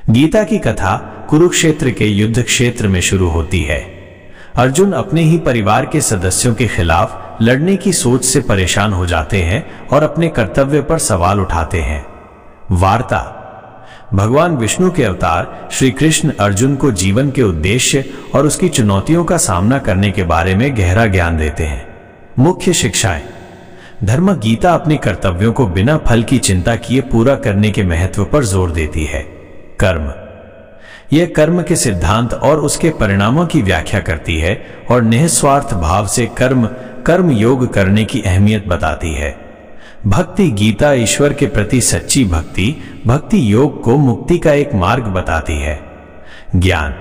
गीता की कथा कुरुक्षेत्र के युद्ध क्षेत्र में शुरू होती है। अर्जुन अपने ही परिवार के सदस्यों के खिलाफ लड़ने की सोच से परेशान हो जाते हैं और अपने कर्तव्य पर सवाल उठाते हैं। वार्ता। भगवान विष्णु के अवतार श्री कृष्ण अर्जुन को जीवन के उद्देश्य और उसकी चुनौतियों का सामना करने के बारे में गहरा ज्ञान देते हैं। मुख्य शिक्षाएं। धर्म गीता अपने कर्तव्यों को बिना फल की चिंता किए पूरा करने के महत्व पर जोर देती है। कर्म। यह कर्म के सिद्धांत और उसके परिणामों की व्याख्या करती है और निस्वार्थ भाव से कर्म योग करने की अहमियत बताती है। भक्ति। गीता ईश्वर के प्रति सच्ची भक्ति योग को मुक्ति का एक मार्ग बताती है। ज्ञान।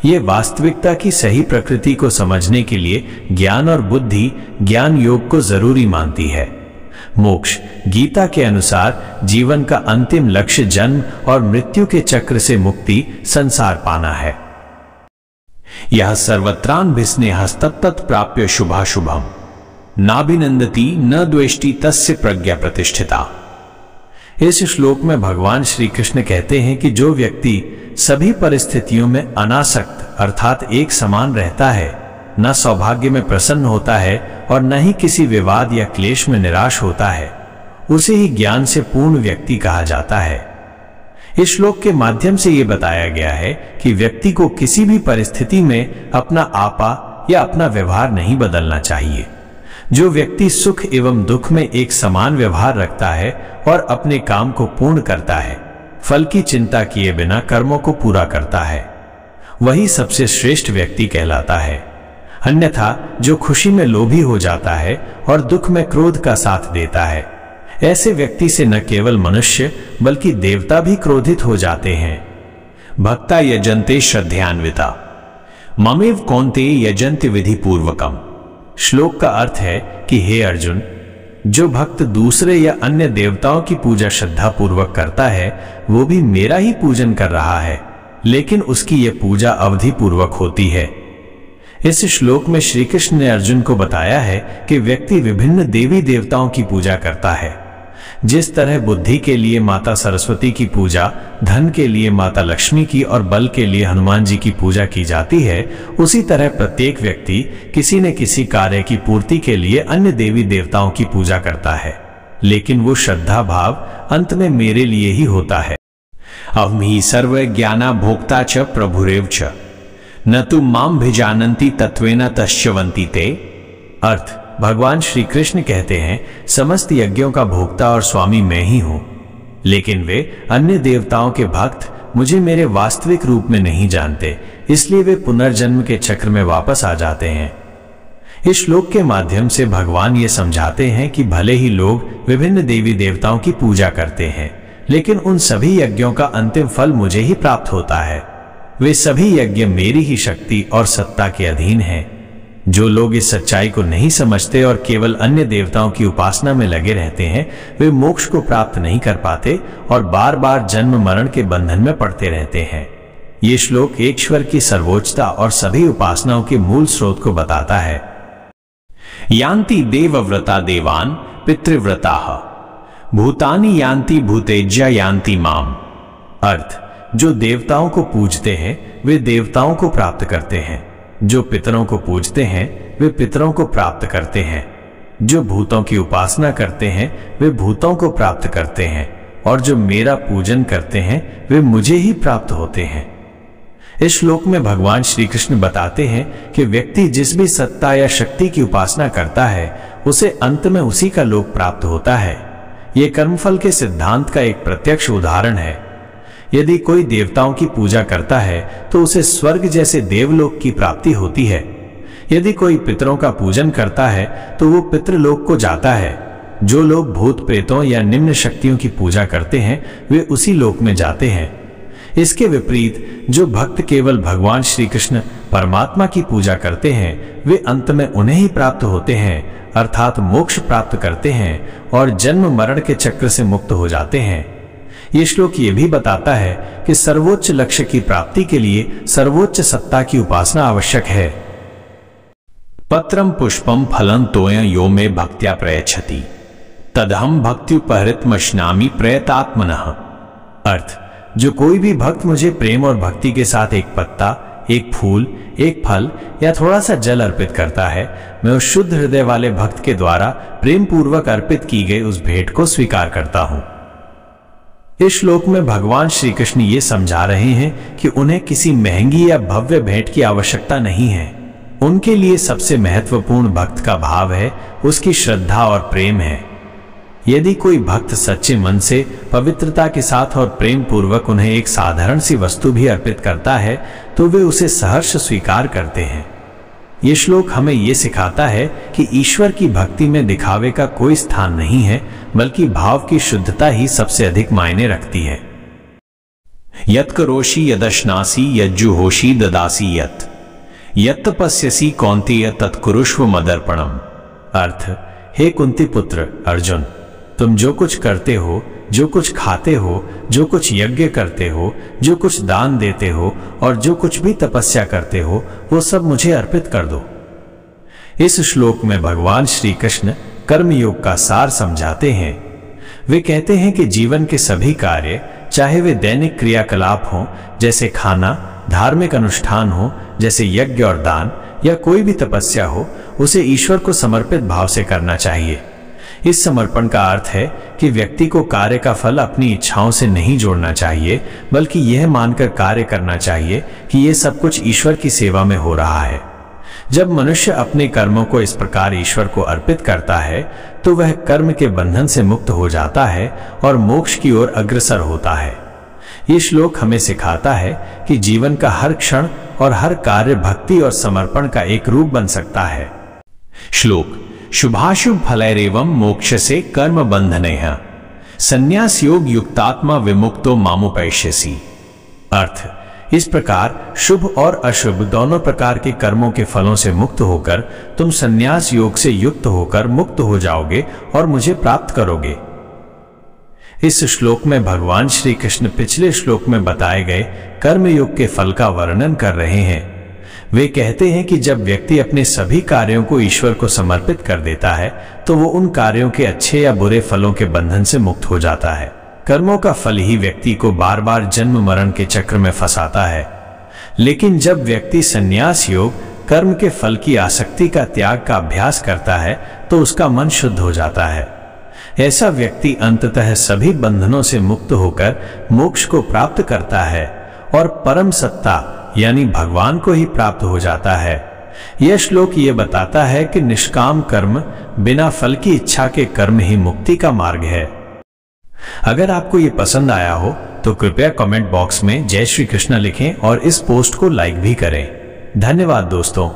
यह वास्तविकता की सही प्रकृति को समझने के लिए ज्ञान और बुद्धि ज्ञान योग को जरूरी मानती है। मोक्ष। गीता के अनुसार जीवन का अंतिम लक्ष्य जन्म और मृत्यु के चक्र से मुक्ति संसार पाना है। यह सर्वत्रान्भिस्नेहस्तत्तत् प्राप्य शुभाशुभम नाभिनंदति न द्वेष्टि तस्य प्रज्ञा प्रतिष्ठिता। इस श्लोक में भगवान श्री कृष्ण कहते हैं कि जो व्यक्ति सभी परिस्थितियों में अनासक्त अर्थात एक समान रहता है, न सौभाग्य में प्रसन्न होता है और न ही किसी विवाद या क्लेश में निराश होता है, उसे ही ज्ञान से पूर्ण व्यक्ति कहा जाता है। इस श्लोक के माध्यम से यह बताया गया है कि व्यक्ति को किसी भी परिस्थिति में अपना आपा या अपना व्यवहार नहीं बदलना चाहिए। जो व्यक्ति सुख एवं दुख में एक समान व्यवहार रखता है और अपने काम को पूर्ण करता है, फल की चिंता किए बिना कर्मों को पूरा करता है, वही सबसे श्रेष्ठ व्यक्ति कहलाता है। अन्यथा जो खुशी में लोभी हो जाता है और दुख में क्रोध का साथ देता है, ऐसे व्यक्ति से न केवल मनुष्य बल्कि देवता भी क्रोधित हो जाते हैं। भक्ता यजन्ते श्रद्धयान्विता ममेव कौन्तेय यजन्ति विधि पूर्वकम। श्लोक का अर्थ है कि हे अर्जुन, जो भक्त दूसरे या अन्य देवताओं की पूजा श्रद्धा पूर्वक करता है वो भी मेरा ही पूजन कर रहा है, लेकिन उसकी यह पूजा अवधि पूर्वक होती है। इस श्लोक में श्री कृष्ण ने अर्जुन को बताया है कि व्यक्ति विभिन्न देवी देवताओं की पूजा करता है। जिस तरह बुद्धि के लिए माता सरस्वती की पूजा, धन के लिए माता लक्ष्मी की और बल के लिए हनुमान जी की पूजा की जाती है, उसी तरह प्रत्येक व्यक्ति किसी न किसी कार्य की पूर्ति के लिए अन्य देवी देवताओं की पूजा करता है, लेकिन वो श्रद्धा भाव अंत में मेरे लिए ही होता है। अहमि सर्व ज्ञाना भोक्ता च प्रभुरेव च न तु माम भिजानन्ति तत्वेन तश्चवन्ति ते। अर्थ। भगवान श्री कृष्ण कहते हैं, समस्त यज्ञों का भोक्ता और स्वामी मैं ही हूं, लेकिन वे अन्य देवताओं के भक्त मुझे मेरे वास्तविक रूप में नहीं जानते, इसलिए वे पुनर्जन्म के चक्र में वापस आ जाते हैं। इस श्लोक के माध्यम से भगवान ये समझाते हैं कि भले ही लोग विभिन्न देवी देवताओं की पूजा करते हैं, लेकिन उन सभी यज्ञों का अंतिम फल मुझे ही प्राप्त होता है। वे सभी यज्ञ मेरी ही शक्ति और सत्ता के अधीन हैं। जो लोग इस सच्चाई को नहीं समझते और केवल अन्य देवताओं की उपासना में लगे रहते हैं, वे मोक्ष को प्राप्त नहीं कर पाते और बार बार जन्म मरण के बंधन में पड़ते रहते हैं। ये श्लोक ईश्वर की सर्वोच्चता और सभी उपासनाओं के मूल स्रोत को बताता है। यान्ति देवव्रता देवान पितृव्रताः भूतानि यान्ति भूतेज्या यान्ति माम। अर्थ। जो देवताओं को पूजते हैं वे देवताओं को प्राप्त करते हैं, जो पितरों को पूजते हैं वे पितरों को प्राप्त करते हैं, जो भूतों की उपासना करते हैं वे भूतों को प्राप्त करते हैं, और जो मेरा पूजन करते हैं वे मुझे ही प्राप्त होते हैं। इस श्लोक में भगवान श्री कृष्ण बताते हैं कि व्यक्ति जिस भी सत्ता या शक्ति की उपासना करता है उसे अंत में उसी का लोक प्राप्त होता है। यह कर्मफल के सिद्धांत का एक प्रत्यक्ष उदाहरण है। यदि कोई देवताओं की पूजा करता है तो उसे स्वर्ग जैसे देवलोक की प्राप्ति होती है। यदि कोई पितरों का पूजन करता है तो वो पितृलोक को जाता है। जो लोग भूत प्रेतों या निम्न शक्तियों की पूजा करते हैं वे उसी लोक में जाते हैं। इसके विपरीत जो भक्त केवल भगवान श्री कृष्ण परमात्मा की पूजा करते हैं वे अंत में उन्हें ही प्राप्त होते हैं, अर्थात मोक्ष प्राप्त करते हैं और जन्म मरण के चक्र से मुक्त हो जाते हैं। ये श्लोक ये भी बताता है कि सर्वोच्च लक्ष्य की प्राप्ति के लिए सर्वोच्च सत्ता की उपासना आवश्यक है। पत्रम पुष्पम फलं तोयं यो मे भक्त्या प्रयच्छति तदहम भक्त्युपहृतमश्नामि प्रयतात्मनः। अर्थ। जो कोई भी भक्त मुझे प्रेम और भक्ति के साथ एक पत्ता, एक फूल, एक फल या थोड़ा सा जल अर्पित करता है, मैं उस शुद्ध हृदय वाले भक्त के द्वारा प्रेम पूर्वक अर्पित की गई उस भेंट को स्वीकार करता हूं। इस श्लोक में भगवान श्री कृष्ण ये समझा रहे हैं कि उन्हें किसी महंगी या भव्य भेंट की आवश्यकता नहीं है। उनके लिए सबसे महत्वपूर्ण भक्त का भाव है, उसकी श्रद्धा और प्रेम है। यदि कोई भक्त सच्चे मन से पवित्रता के साथ और प्रेम पूर्वक उन्हें एक साधारण सी वस्तु भी अर्पित करता है तो वे उसे सहर्ष स्वीकार करते हैं। ये श्लोक हमें ये सिखाता है कि ईश्वर की भक्ति में दिखावे का कोई स्थान नहीं है, बल्कि भाव की शुद्धता ही सबसे अधिक मायने रखती है। यत् करोषि यदश्नासि यज्जुहोषि ददासि यत् तपस्यसि कौन्तेय तत्कुरुष्व मदर्पणम। अर्थ, हे कुंती पुत्र अर्जुन, तुम जो कुछ करते हो, जो कुछ खाते हो, जो कुछ यज्ञ करते हो, जो कुछ दान देते हो और जो कुछ भी तपस्या करते हो, वो सब मुझे अर्पित कर दो। इस श्लोक में भगवान श्री कृष्ण कर्मयोग का सार समझाते हैं। वे कहते हैं कि जीवन के सभी कार्य, चाहे वे दैनिक क्रियाकलाप हों जैसे खाना, धार्मिक अनुष्ठान हो जैसे यज्ञ और दान, या कोई भी तपस्या हो, उसे ईश्वर को समर्पित भाव से करना चाहिए। इस समर्पण का अर्थ है कि व्यक्ति को कार्य का फल अपनी इच्छाओं से नहीं जोड़ना चाहिए, बल्कि यह मानकर कार्य करना चाहिए कि यह सब कुछ ईश्वर की सेवा में हो रहा है। जब मनुष्य अपने कर्मों को इस प्रकार ईश्वर को अर्पित करता है तो वह कर्म के बंधन से मुक्त हो जाता है और मोक्ष की ओर अग्रसर होता है। ये श्लोक हमें सिखाता है कि जीवन का हर क्षण और हर कार्य भक्ति और समर्पण का एक रूप बन सकता है। श्लोक शुभाशुभ फलैरेवं मोक्षसे कर्म बंधनैः संन्यास योग युक्तात्मा विमुक्तो मामुपैष्यसि। अर्थ, इस प्रकार शुभ और अशुभ दोनों प्रकार के कर्मों के फलों से मुक्त होकर तुम संन्यास योग से युक्त होकर मुक्त हो जाओगे और मुझे प्राप्त करोगे। इस श्लोक में भगवान श्री कृष्ण पिछले श्लोक में बताए गए कर्मयोग के फल का वर्णन कर रहे हैं। वे कहते हैं कि जब व्यक्ति अपने सभी कार्यों को ईश्वर को समर्पित कर देता है तो वो उन कार्यों के अच्छे या बुरे फलों के बंधन से मुक्त हो जाता है। कर्मों का फल ही व्यक्ति को बार बार जन्म मरण के चक्र में फंसाता है। लेकिन जब व्यक्ति संन्यास योग कर्म के फल की आसक्ति का त्याग का अभ्यास करता है तो उसका मन शुद्ध हो जाता है। ऐसा व्यक्ति अंततः सभी बंधनों से मुक्त होकर मोक्ष को प्राप्त करता है और परम सत्ता यानी भगवान को ही प्राप्त हो जाता है। यह श्लोक ये बताता है कि निष्काम कर्म, बिना फल की इच्छा के कर्म ही मुक्ति का मार्ग है। अगर आपको ये पसंद आया हो तो कृपया कमेंट बॉक्स में जय श्री कृष्ण लिखें और इस पोस्ट को लाइक भी करें। धन्यवाद दोस्तों।